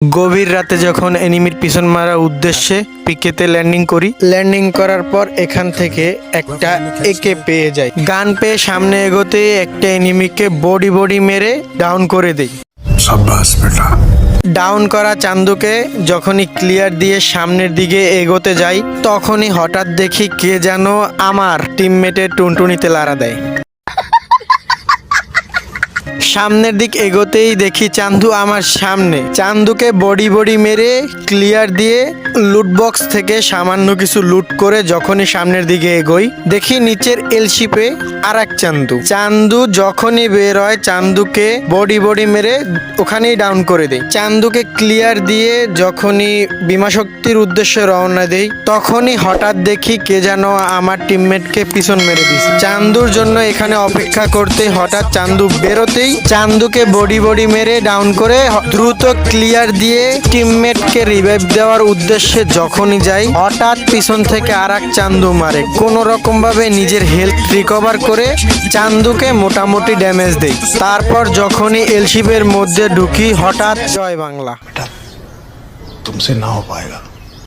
গভীর রাতে যখন এনিমির পিছন মারার উদ্দেশ্যে পিকেতে ল্যান্ডিং করি, ল্যান্ডিং করার পর এখান থেকে একটা একে পেয়ে যাই। গান পেয়ে সামনে এগোতে একটা এনিমিকে বডি মেরে ডাউন করে দেই। शाबाश बेटा। ডাউন করা চান্দুকে যখনই ক্লিয়ার দিয়ে সামনের দিকে এগোতে যাই, তখনই হঠাৎ দেখি কে যেন আমার টিমমেটের টুনটুনিতে লাড়া দেয়। সামনের দিক এগোতেই দেখি চান্দু আমার সামনে। চান্দুকে বডি মেরে ক্লিয়ার দিয়ে লুট বক্স থেকে সামান্য কিছু লুট করে যখনই সামনের দিকে এগোই, দেখি নিচের এলশিপে আর এক চান্দু যখনই বের হয় চান্দুকে বডি মেরে ওখানেই ডাউন করে দেয়। চান্দুকে ক্লিয়ার দিয়ে যখনই বিমাশক্তির উদ্দেশ্যে রওনা দেই, তখনই হঠাৎ দেখি কে যেন আমার টিমমেটকে পিছন মেরে দিছে। চান্দুর জন্য এখানে অপেক্ষা করতে হঠাৎ চান্দু বেরোতেই চান্দুকে বডি মেরে ডাউন করে দ্রুত ক্লিয়ার দিয়ে টিমমেটকে রিভাইভ দেওয়ার উদ্দেশ্যে যখনই যাই, হঠাৎ পিছন থেকে আর এক চান্দু মারে। কোনো রকম ভাবে নিজের হেলথ রিকভার করে চান্দুকে মোটামুটি ড্যামেজ দেই। তারপর যখনই এলশিপের মধ্যে ঢুকি, হঠাৎ জয় বাংলা। तुमसे ना हो पाएगा।